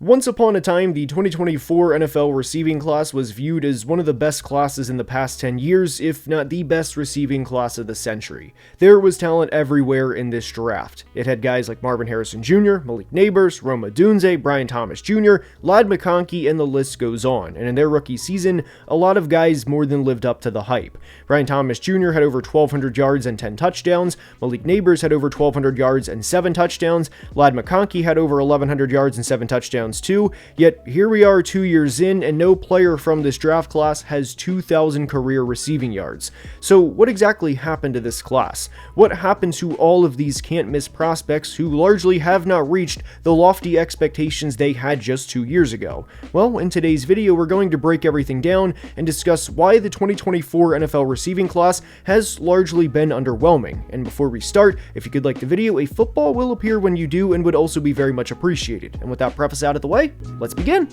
Once upon a time, the 2024 NFL receiving class was viewed as one of the best classes in the past 10 years, if not the best receiving class of the century. There was talent everywhere in this draft. It had guys like Marvin Harrison Jr., Malik Nabers, Odunze, Brian Thomas Jr., Ladd McConkey, and the list goes on. And in their rookie season, a lot of guys more than lived up to the hype. Brian Thomas Jr. had over 1,200 yards and 10 touchdowns, Malik Nabers had over 1,200 yards and 7 touchdowns, Ladd McConkey had over 1,100 yards and 7 touchdowns too, yet here we are 2 years in and no player from this draft class has 2,000 career receiving yards. So what exactly happened to this class? What happened to all of these can't-miss prospects who largely have not reached the lofty expectations they had just 2 years ago? Well, in today's video we're going to break everything down and discuss why the 2024 NFL receiving class has largely been underwhelming. And before we start, if you could like the video, a football will appear when you do and would also be very much appreciated. And with that preface out of the way, let's begin.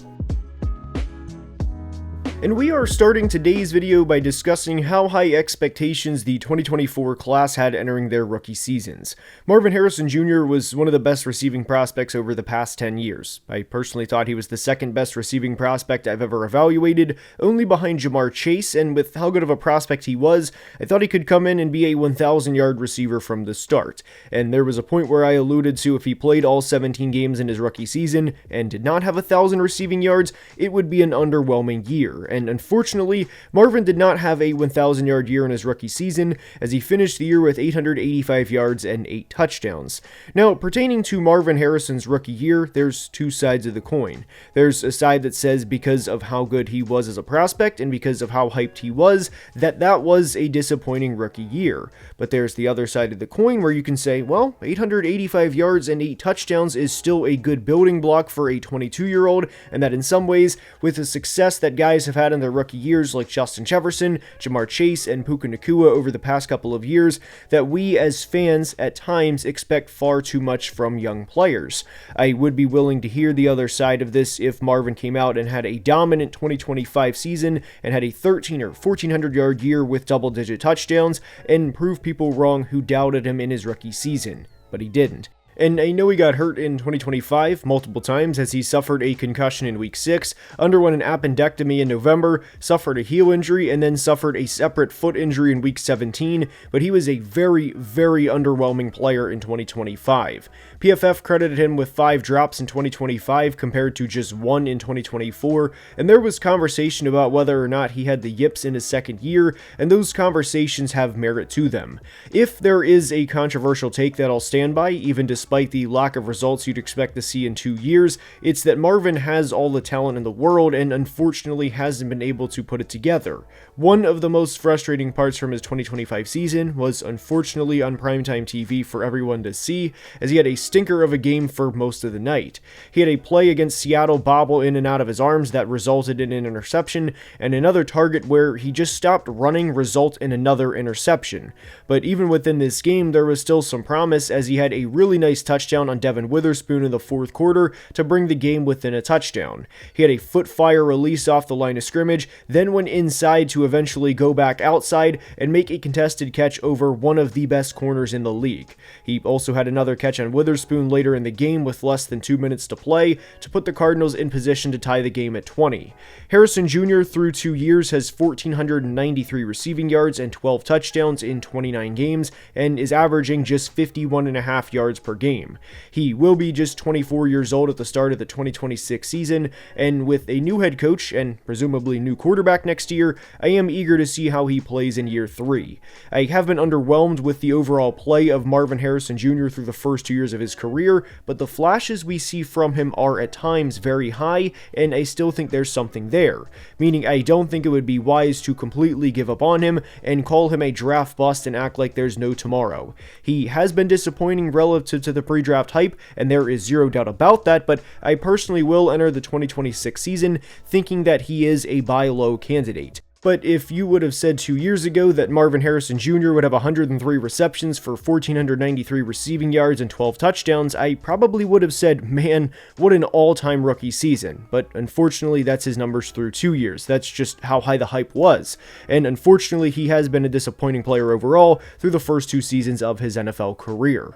And we are starting today's video by discussing how high expectations the 2024 class had entering their rookie seasons. Marvin Harrison Jr. was one of the best receiving prospects over the past 10 years. I personally thought he was the second best receiving prospect I've ever evaluated, only behind Jamar Chase, and with how good of a prospect he was, I thought he could come in and be a 1,000-yard receiver from the start. And there was a point where I alluded to if he played all 17 games in his rookie season and did not have 1,000 receiving yards, it would be an underwhelming year. And unfortunately, Marvin did not have a 1,000-yard year in his rookie season, as he finished the year with 885 yards and 8 touchdowns. Now, pertaining to Marvin Harrison's rookie year, there's two sides of the coin. There's a side that says because of how good he was as a prospect and because of how hyped he was, that was a disappointing rookie year. But there's the other side of the coin where you can say, well, 885 yards and 8 touchdowns is still a good building block for a 22-year-old, and that in some ways, with the success that guys have had in their rookie years like Justin Jefferson, Jamar Chase, and Puka Nacua over the past couple of years, that we as fans at times expect far too much from young players. I would be willing to hear the other side of this if Marvin came out and had a dominant 2025 season and had a 1,300 or 1,400-yard year with double-digit touchdowns and prove people wrong who doubted him in his rookie season, but he didn't. And I know he got hurt in 2025 multiple times as he suffered a concussion in week 6, underwent an appendectomy in November, suffered a heel injury, and then suffered a separate foot injury in week 17, but he was a very, very underwhelming player in 2025. PFF credited him with 5 drops in 2025 compared to just 1 in 2024, and there was conversation about whether or not he had the yips in his second year, and those conversations have merit to them. If there is a controversial take that I'll stand by, even despite the lack of results you'd expect to see in 2 years, it's that Marvin has all the talent in the world and unfortunately hasn't been able to put it together. One of the most frustrating parts from his 2025 season was unfortunately on primetime TV for everyone to see, as he had a stinker of a game for most of the night. He had a play against Seattle bobble in and out of his arms that resulted in an interception, and another target where he just stopped running result in another interception. But even within this game, there was still some promise as he had a really nice touchdown on Devin Witherspoon in the fourth quarter to bring the game within a touchdown. He had a foot-fire release off the line of scrimmage, then went inside to eventually go back outside and make a contested catch over one of the best corners in the league. He also had another catch on Witherspoon later in the game with less than 2 minutes to play to put the Cardinals in position to tie the game at 20. Harrison Jr. through 2 years has 1,493 receiving yards and 12 touchdowns in 29 games and is averaging just 51.5 yards per game. He will be just 24 years old at the start of the 2026 season, and with a new head coach and presumably new quarterback next year, I am eager to see how he plays in year 3. I have been underwhelmed with the overall play of Marvin Harrison Jr. through the first 2 years of his career, but the flashes we see from him are at times very high, and I still think there's something there, meaning I don't think it would be wise to completely give up on him and call him a draft bust and act like there's no tomorrow. He has been disappointing relative to the pre-draft hype, and there is zero doubt about that, but I personally will enter the 2026 season thinking that he is a buy low candidate. But if you would have said 2 years ago that Marvin Harrison Jr. would have 103 receptions for 1,493 receiving yards and 12 touchdowns, I probably would have said, man, what an all-time rookie season. But unfortunately, that's his numbers through 2 years. That's just how high the hype was. And unfortunately, he has been a disappointing player overall through the first 2 seasons of his NFL career.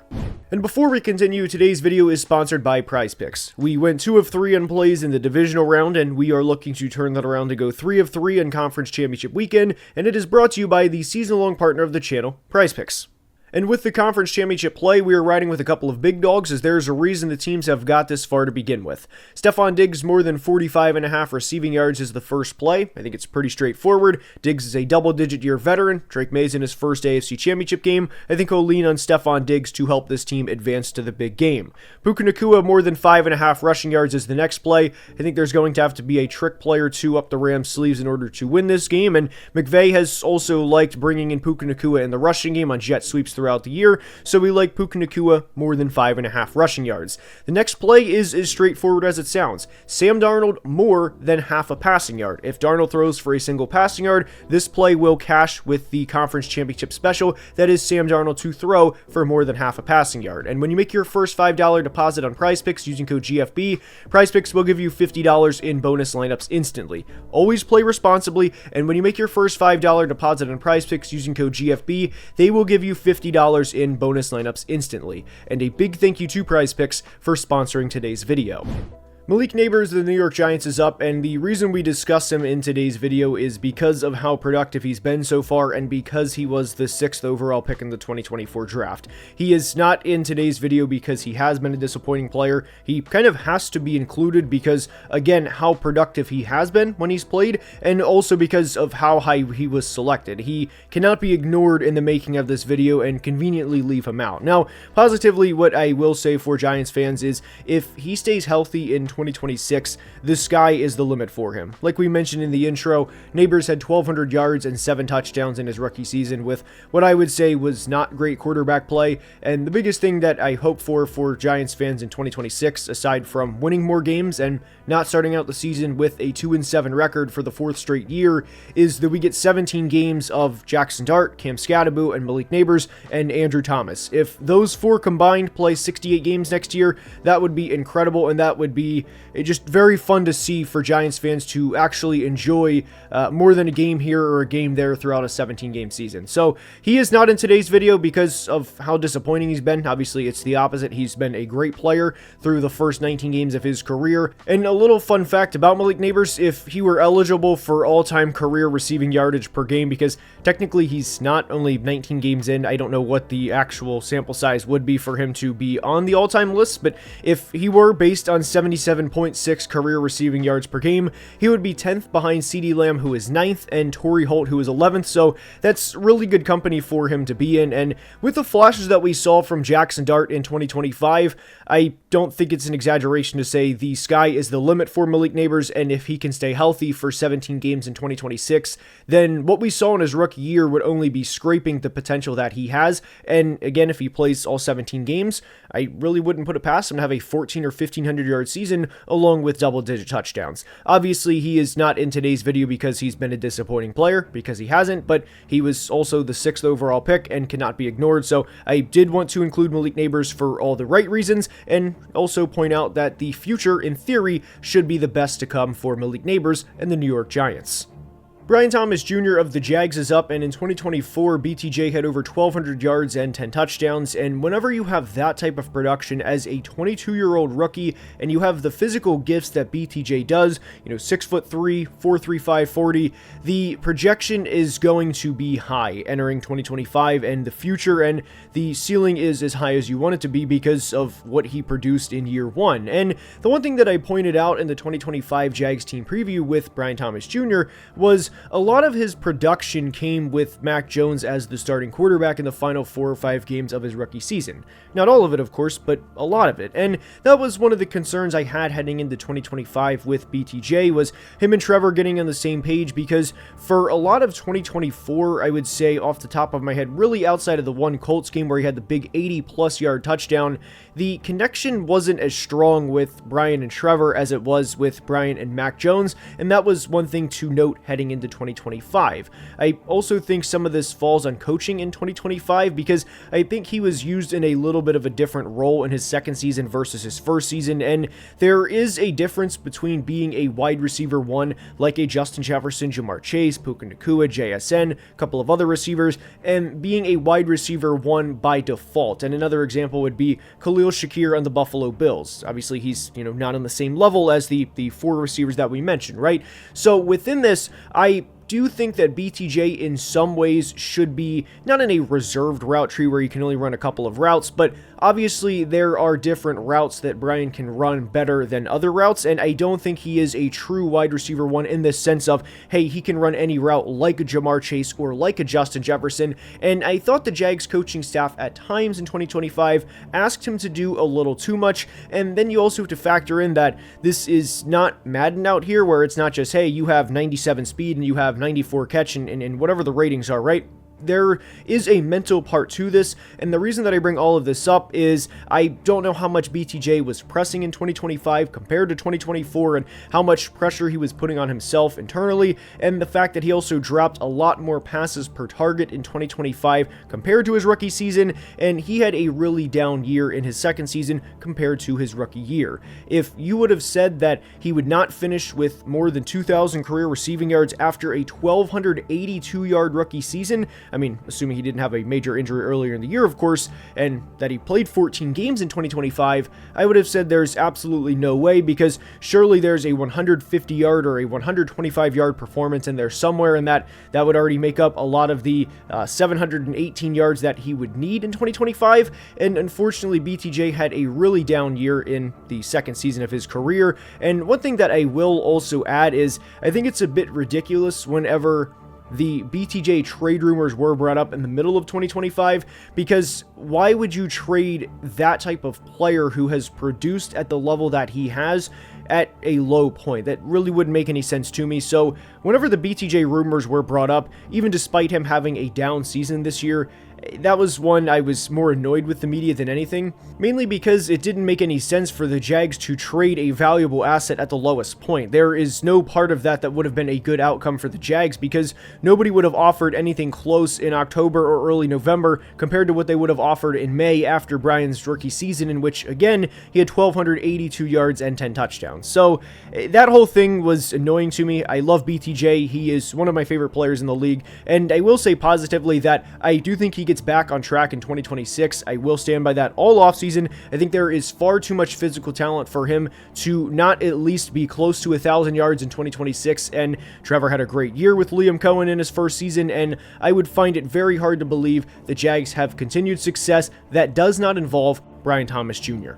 And before we continue, today's video is sponsored by PrizePicks. We went 2 of 3 on plays in the divisional round, and we are looking to turn that around to go 3 of 3 in conference championship weekend, and it is brought to you by the season-long partner of the channel, PrizePicks. And with the conference championship play, we are riding with a couple of big dogs, as there's a reason the teams have got this far to begin with. Stefon Diggs more than 45.5 receiving yards is the first play. I think it's pretty straightforward. Diggs is a double-digit year veteran. Drake May's in his first AFC championship game. I think he'll lean on Stefon Diggs to help this team advance to the big game. Puka Nacua more than 5.5 rushing yards is the next play. I think there's going to have to be a trick play or two up the Rams' sleeves in order to win this game, and McVay has also liked bringing in Puka Nacua in the rushing game on jet sweeps throughout the year, so we like Puka Nacua more than 5.5 rushing yards. The next play is as straightforward as it sounds. Sam Darnold more than half a passing yard. If Darnold throws for a single passing yard, this play will cash with the conference championship special, that is Sam Darnold to throw for more than half a passing yard. And when you make your first $5 deposit on PrizePicks using code GFB, PrizePicks will give you $50 in bonus lineups instantly. Always play responsibly, and when you make your first $5 deposit on PrizePicks using code GFB, they will give you $50 in bonus lineups instantly. And a big thank you to PrizePicks for sponsoring today's video. Malik Nabers of the New York Giants is up, and the reason we discuss him in today's video is because of how productive he's been so far and because he was the 6th overall pick in the 2024 draft. He is not in today's video because he has been a disappointing player. He kind of has to be included because, again, how productive he has been when he's played, and also because of how high he was selected. He cannot be ignored in the making of this video and conveniently leave him out. Now, positively, what I will say for Giants fans is if he stays healthy in 2026, the sky is the limit for him. Like we mentioned in the intro, Nabers had 1,200 yards and 7 touchdowns in his rookie season with what I would say was not great quarterback play, and the biggest thing that I hope for Giants fans in 2026, aside from winning more games and not starting out the season with a 2-7 record for the 4th straight year, is that we get 17 games of Jackson Dart, Cam Scatterbo, and Malik Nabers, and Andrew Thomas. If those 4 combined play 68 games next year, that would be incredible, and that would be just very fun to see for Giants fans to actually enjoy more than a game here or a game there throughout a 17-game season. So he is not in today's video because of how disappointing he's been. Obviously, it's the opposite. He's been a great player through the first 19 games of his career. And a little fun fact about Malik Nabers, if he were eligible for all-time career receiving yardage per game, because technically he's not, only 19 games in, I don't know what the actual sample size would be for him to be on the all-time list, but if he were based on 77.6 career receiving yards per game, he would be 10th behind CeeDee Lamb, who is 9th, and Torrey Holt, who is 11th, so that's really good company for him to be in. And with the flashes that we saw from Jackson Dart in 2025, I don't think it's an exaggeration to say the sky is the limit for Malik Nabers, and if he can stay healthy for 17 games in 2026, then what we saw in his rookie year would only be scraping the potential that he has. And again, if he plays all 17 games, I really wouldn't put it past him to have a 1,400 or 1,500 yard season along with double-digit touchdowns. Obviously, he is not in today's video because he's been a disappointing player, because he hasn't, but he was also the 6th overall pick and cannot be ignored, so I did want to include Malik Nabers for all the right reasons, and also point out that the future, in theory, should be the best to come for Malik Nabers and the New York Giants. Brian Thomas Jr. of the Jags is up, and in 2024, BTJ had over 1,200 yards and 10 touchdowns, and whenever you have that type of production as a 22-year-old rookie, and you have the physical gifts that BTJ does, 6'3", 4.35 40, the projection is going to be high entering 2025 and the future, and the ceiling is as high as you want it to be because of what he produced in year 1. And the one thing that I pointed out in the 2025 Jags team preview with Brian Thomas Jr. was a lot of his production came with Mac Jones as the starting quarterback in the final 4 or 5 games of his rookie season. Not all of it, of course, but a lot of it. And that was one of the concerns I had heading into 2025 with BTJ, was him and Trevor getting on the same page, because for a lot of 2024, I would say off the top of my head, really outside of the one Colts game where he had the big 80-plus yard touchdown, the connection wasn't as strong with Brian and Trevor as it was with Brian and Mac Jones, and that was one thing to note heading into into 2025. I also think some of this falls on coaching in 2025 because I think he was used in a little bit of a different role in his second season versus his first season, and there is a difference between being a wide receiver one like a Justin Jefferson, Jamar Chase, Puka Nacua, JSN, a couple of other receivers, and being a wide receiver one by default. And another example would be Khalil Shakir on the Buffalo Bills. Obviously, he's not on the same level as the four receivers that we mentioned, right? So within this, I do think that BTJ in some ways should be not in a reserved route tree where you can only run a couple of routes, but obviously there are different routes that Brian can run better than other routes, and I don't think he is a true wide receiver one in the sense of, hey, he can run any route like a Jamar Chase or like a Justin Jefferson, and I thought the Jags coaching staff at times in 2025 asked him to do a little too much, and then you also have to factor in that this is not Madden out here where it's not just, hey, you have 97 speed and you have 94 catch and whatever the ratings are, right? There is a mental part to this, and the reason that I bring all of this up is I don't know how much BTJ was pressing in 2025 compared to 2024 and how much pressure he was putting on himself internally, and the fact that he also dropped a lot more passes per target in 2025 compared to his rookie season, and he had a really down year in his second season compared to his rookie year. If you would have said that he would not finish with more than 2,000 career receiving yards after a 1,282-yard rookie season, I mean, assuming he didn't have a major injury earlier in the year, of course, and that he played 14 games in 2025, I would have said there's absolutely no way, because surely there's a 150-yard or a 125-yard performance in there somewhere, and that would already make up a lot of the 718 yards that he would need in 2025, and unfortunately, BTJ had a really down year in the second season of his career, and one thing that I will also add is I think it's a bit ridiculous whenever the BTJ trade rumors were brought up in the middle of 2025, because why would you trade that type of player who has produced at the level that he has at a low point? That really wouldn't make any sense to me. So whenever the BTJ rumors were brought up, even despite him having a down season this year, that was one I was more annoyed with the media than anything, mainly because it didn't make any sense for the Jags to trade a valuable asset at the lowest point. There is no part of that would have been a good outcome for the Jags, because nobody would have offered anything close in October or early November compared to what they would have offered in May after Brian's rookie season, in which, again, he had 1,282 yards and 10 touchdowns. So that whole thing was annoying to me. I love BTJ. He is one of my favorite players in the league, and I will say positively that I do think he gets back on track in 2026. I will stand by that all offseason. I think there is far too much physical talent for him to not at least be close to 1,000 yards in 2026, and Trevor had a great year with Liam Cohen in his first season, and I would find it very hard to believe the Jags have continued success that does not involve Brian Thomas Jr.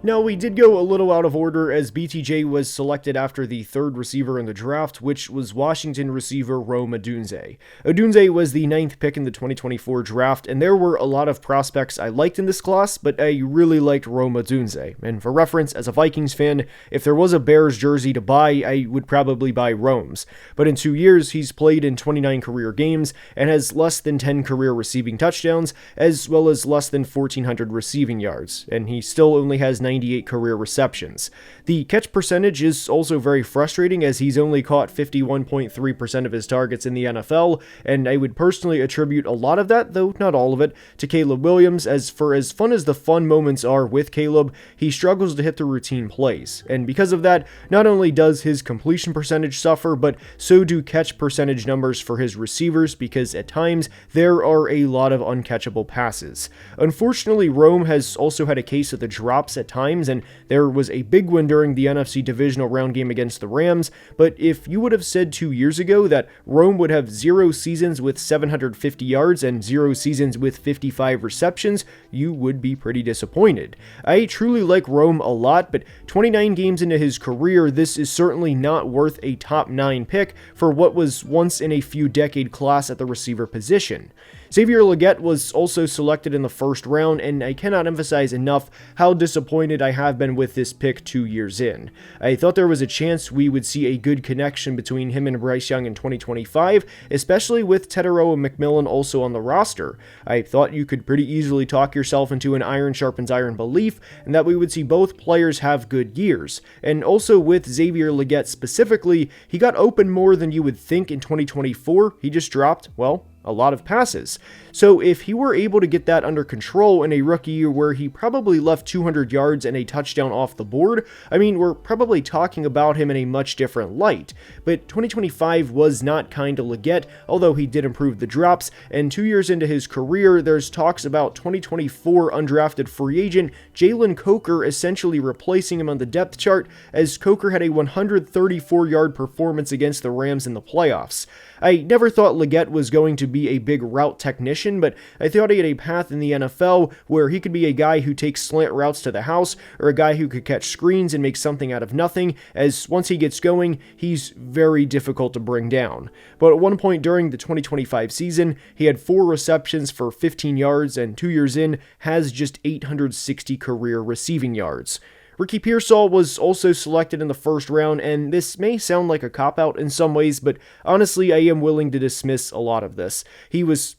Now, we did go a little out of order as BTJ was selected after the third receiver in the draft, which was Washington receiver Rome Odunze. Odunze was the 9th pick in the 2024 draft, and there were a lot of prospects I liked in this class, but I really liked Rome Odunze. And for reference, as a Vikings fan, if there was a Bears jersey to buy, I would probably buy Rome's. But in 2 years, he's played in 29 career games and has less than 10 career receiving touchdowns, as well as less than 1,400 receiving yards, and he still only has 98 career receptions. The catch percentage is also very frustrating, as he's only caught 51.3% of his targets in the NFL, and I would personally attribute a lot of that, though not all of it, to Caleb Williams, as for as fun as the fun moments are with Caleb, he struggles to hit the routine plays, and because of that, not only does his completion percentage suffer, but so do catch percentage numbers for his receivers, because at times there are a lot of uncatchable passes. Unfortunately, Rome has also had a case of the drops at times, and there was a big win during the NFC divisional round game against the Rams, but if you would have said 2 years ago that Rome would have 0 seasons with 750 yards and 0 seasons with 55 receptions, you would be pretty disappointed. I truly like Rome a lot, but 29 games into his career, this is certainly not worth a top 9 pick for what was once in a few decade class at the receiver position. Xavier Legette was also selected in the first round, and I cannot emphasize enough how disappointed I have been with this pick 2 years in. I thought there was a chance we would see a good connection between him and Bryce Young in 2025, especially with Teterow and McMillan also on the roster. I thought you could pretty easily talk yourself into an iron sharpens iron belief, and that we would see both players have good years. And also with Xavier Legette specifically, he got open more than you would think in 2024. He just dropped, well, a lot of passes. So if he were able to get that under control in a rookie year where he probably left 200 yards and a touchdown off the board, I mean, we're probably talking about him in a much different light. But 2025 was not kind to Legette, although he did improve the drops, and 2 years into his career, there's talks about 2024 undrafted free agent Jalen Coker essentially replacing him on the depth chart, as Coker had a 134-yard performance against the Rams in the playoffs. I never thought Legette was going to be a big route technician, but I thought he had a path in the NFL where he could be a guy who takes slant routes to the house, or a guy who could catch screens and make something out of nothing, as once he gets going, he's very difficult to bring down. But at one point during the 2025 season, he had 4 receptions for 15 yards, and 2 years in, has just 860 career receiving yards. Ricky Pearsall was also selected in the first round, and this may sound like a cop-out in some ways, but honestly, I am willing to dismiss a lot of this. He was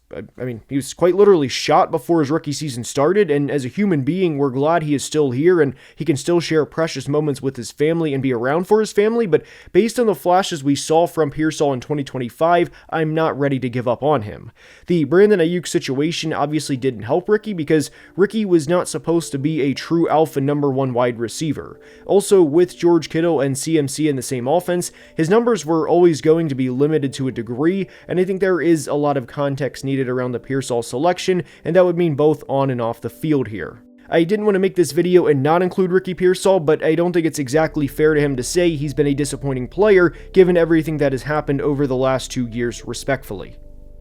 quite literally shot before his rookie season started, and as a human being, we're glad he is still here, and he can still share precious moments with his family and be around for his family, but based on the flashes we saw from Pearsall in 2025, I'm not ready to give up on him. The Brandon Ayuk situation obviously didn't help Ricky, because Ricky was not supposed to be a true alpha number 1 wide receiver. Also, with George Kittle and CMC in the same offense, his numbers were always going to be limited to a degree, and I think there is a lot of context needed around the Pearsall selection, and that would mean both on and off the field here. I didn't want to make this video and not include Ricky Pearsall, but I don't think it's exactly fair to him to say he's been a disappointing player given everything that has happened over the last 2 years, respectfully.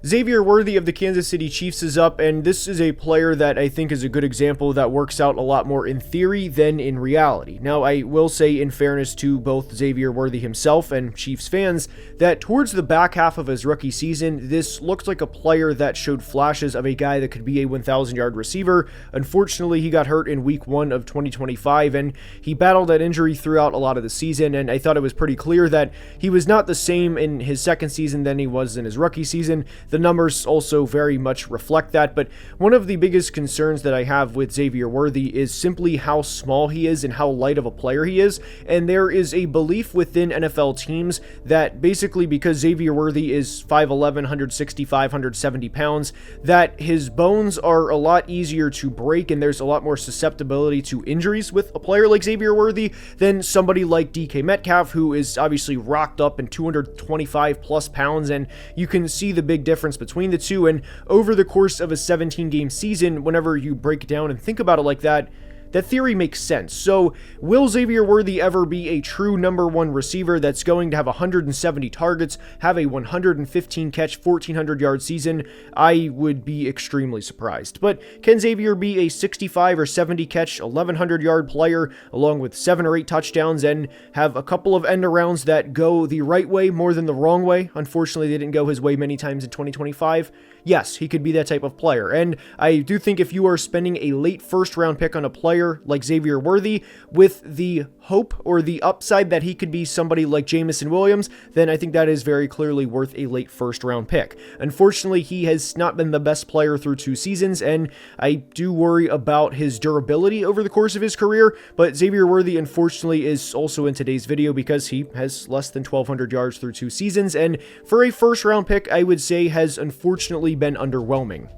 Xavier Worthy of the Kansas City Chiefs is up, and this is a player that I think is a good example that works out a lot more in theory than in reality. Now, I will say, in fairness to both Xavier Worthy himself and Chiefs fans, that towards the back half of his rookie season, this looked like a player that showed flashes of a guy that could be a 1,000-yard receiver. Unfortunately, he got hurt in week 1 of 2025, and he battled that injury throughout a lot of the season, and I thought it was pretty clear that he was not the same in his second season than he was in his rookie season. The numbers also very much reflect that, but one of the biggest concerns that I have with Xavier Worthy is simply how small he is and how light of a player he is, and there is a belief within NFL teams that basically because Xavier Worthy is 5'11", 165, 170 pounds, that his bones are a lot easier to break and there's a lot more susceptibility to injuries with a player like Xavier Worthy than somebody like DK Metcalf, who is obviously rocked up in 225 plus pounds, and you can see the big difference between the two. And over the course of a 17-game season, whenever you break it down and think about it like that, that theory makes sense. So, will Xavier Worthy ever be a true number 1 receiver that's going to have 170 targets, have a 115 catch, 1,400-yard season? I would be extremely surprised. But can Xavier be a 65 or 70 catch, 1,100-yard player, along with 7 or 8 touchdowns, and have a couple of end-arounds that go the right way more than the wrong way? Unfortunately, they didn't go his way many times in 2025. Yes, he could be that type of player, and I do think if you are spending a late first-round pick on a player like Xavier Worthy with the hope or the upside that he could be somebody like Jameson Williams, then I think that is very clearly worth a late first-round pick. Unfortunately, he has not been the best player through 2 seasons, and I do worry about his durability over the course of his career, but Xavier Worthy, unfortunately, is also in today's video because he has less than 1,200 yards through 2 seasons, and for a first-round pick, I would say has unfortunately been underwhelming.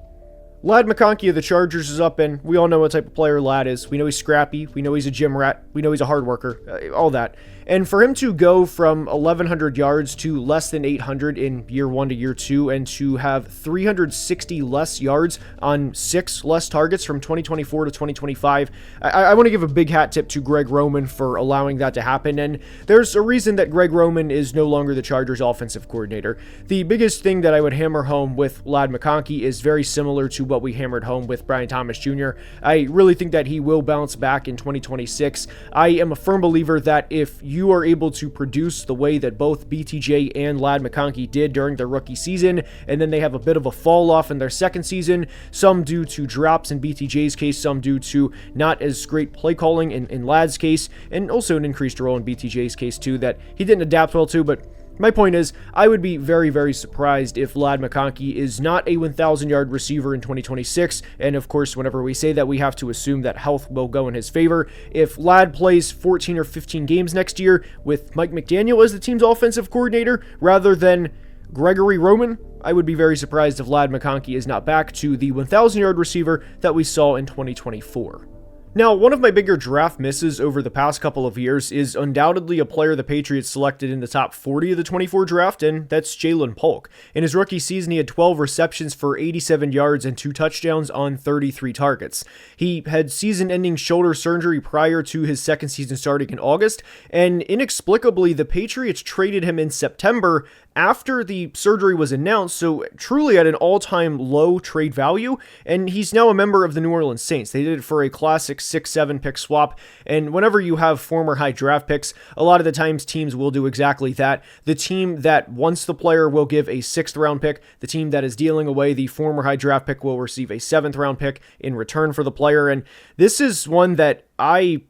Ladd McConkey of the Chargers is up, and we all know what type of player Ladd is. We know he's scrappy. We know he's a gym rat. We know he's a hard worker. All that. And for him to go from 1,100 yards to less than 800 in year 1 to year 2, and to have 360 less yards on 6 less targets from 2024 to 2025, I want to give a big hat tip to Greg Roman for allowing that to happen. And there's a reason that Greg Roman is no longer the Chargers offensive coordinator. The biggest thing that I would hammer home with Ladd McConkey is very similar to what we hammered home with Brian Thomas Jr. I really think that he will bounce back in 2026. I am a firm believer that if you are able to produce the way that both BTJ and Ladd McConkey did during their rookie season, and then they have a bit of a fall off in their second season, some due to drops in BTJ's case, some due to not as great play calling in Ladd's case, and also an increased role in BTJ's case too that he didn't adapt well to. But my point is, I would be very, very surprised if Ladd McConkey is not a 1,000-yard receiver in 2026, and of course, whenever we say that, we have to assume that health will go in his favor. If Ladd plays 14 or 15 games next year with Mike McDaniel as the team's offensive coordinator, rather than Gregory Roman, I would be very surprised if Ladd McConkey is not back to the 1,000-yard receiver that we saw in 2024. Now, one of my bigger draft misses over the past couple of years is undoubtedly a player the Patriots selected in the top 40 of the 24 draft, and that's Ja'Lynn Polk. In his rookie season, he had 12 receptions for 87 yards and 2 touchdowns on 33 targets. He had season-ending shoulder surgery prior to his second season starting in August, and inexplicably, the Patriots traded him in September after the surgery was announced, so truly at an all-time low trade value, and he's now a member of the New Orleans Saints. They did it for a classic 6-7 pick swap, and whenever you have former high draft picks, a lot of the times teams will do exactly that. The team that wants the player will give a 6th round pick. The team that is dealing away the former high draft pick will receive a 7th round pick in return for the player, and this is one that I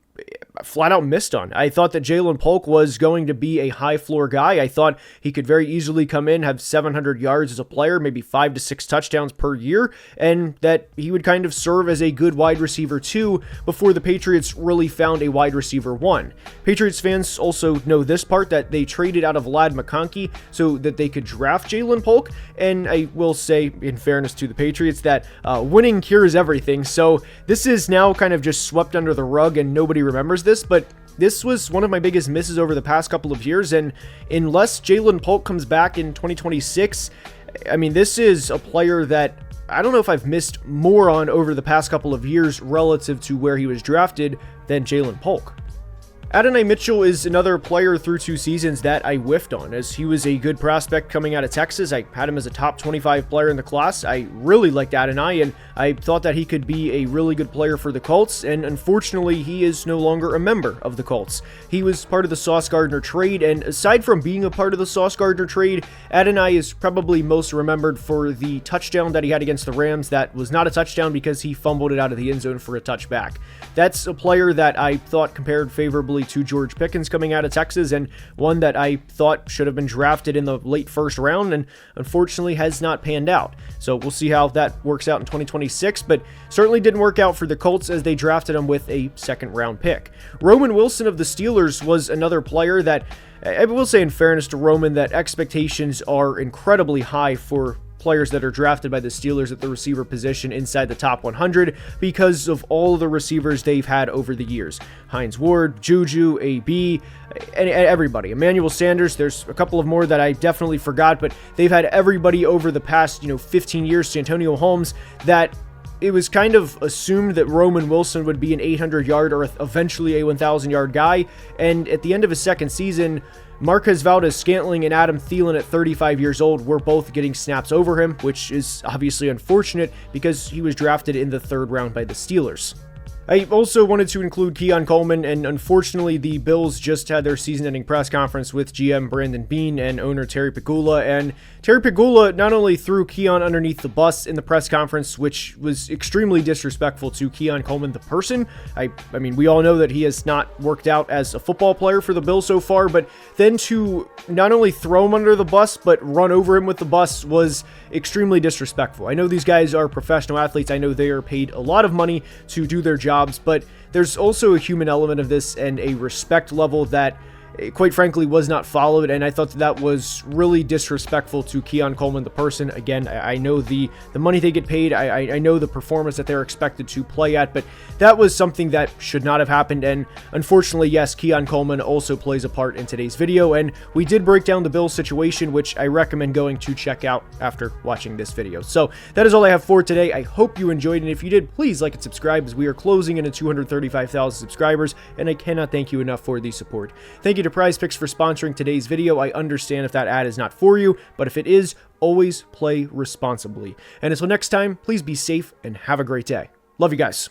flat out missed on. I thought that Ja'Lynn Polk was going to be a high floor guy. I thought he could very easily come in, have 700 yards as a player, maybe 5 to 6 touchdowns per year, and that he would kind of serve as a good wide receiver 2 before the Patriots really found a wide receiver 1. Patriots fans also know this part, that they traded out of Ladd McConkey so that they could draft Ja'Lynn Polk, and I will say, in fairness to the Patriots, that winning cures everything, so this is now kind of just swept under the rug and nobody remembers this, but this was one of my biggest misses over the past couple of years, and unless Ja'Lynn Polk comes back in 2026, I mean, this is a player that I don't know if I've missed more on over the past couple of years relative to where he was drafted than Ja'Lynn Polk. Adonai Mitchell is another player through 2 seasons that I whiffed on, as he was a good prospect coming out of Texas. I had him as a top 25 player in the class. I really liked Adonai, and I thought that he could be a really good player for the Colts, and unfortunately, he is no longer a member of the Colts. He was part of the Sauce Gardner trade, and aside from being a part of the Sauce Gardner trade, Adonai is probably most remembered for the touchdown that he had against the Rams that was not a touchdown because he fumbled it out of the end zone for a touchback. That's a player that I thought compared favorably to George Pickens coming out of Texas, and one that I thought should have been drafted in the late first round, and unfortunately has not panned out. So we'll see how that works out in 2026, but certainly didn't work out for the Colts as they drafted him with a 2nd round pick. Roman Wilson of the Steelers was another player that, I will say in fairness to Roman, that expectations are incredibly high for players that are drafted by the Steelers at the receiver position inside the top 100 because of all the receivers they've had over the years. Hines Ward, Juju, AB, and everybody. Emmanuel Sanders, there's a couple of more that I definitely forgot, but they've had everybody over the past, 15 years, Santonio Holmes, that it was kind of assumed that Roman Wilson would be an 800-yard or eventually a 1,000-yard guy, and at the end of his second season, Marquez Valdes-Scantling and Adam Thielen at 35 years old were both getting snaps over him, which is obviously unfortunate because he was drafted in the 3rd round by the Steelers. I also wanted to include Keon Coleman, and unfortunately the Bills just had their season-ending press conference with GM Brandon Beane and owner Terry Pegula, and Terry Pegula not only threw Keon underneath the bus in the press conference, which was extremely disrespectful to Keon Coleman the person. I mean, we all know that he has not worked out as a football player for the Bills so far, but then to not only throw him under the bus, but run over him with the bus was extremely disrespectful. I know these guys are professional athletes. I know they are paid a lot of money to do their jobs, but there's also a human element of this and a respect level that quite frankly was not followed, and I thought that was really disrespectful to Keon Coleman the person. Again, I know the money they get paid, I know the performance that they're expected to play at, but that was something that should not have happened, and unfortunately, yes, Keon Coleman also plays a part in today's video, and we did break down the Bills situation, which I recommend going to check out after watching this video. So that is all I have for today. I hope you enjoyed, and if you did, please like and subscribe, as we are closing in at 235,000 subscribers, and I cannot thank you enough for the support. Thank you to Prize Picks for sponsoring today's video. I understand if that ad is not for you, but if it is, always play responsibly. And until next time, please be safe and have a great day. Love you guys.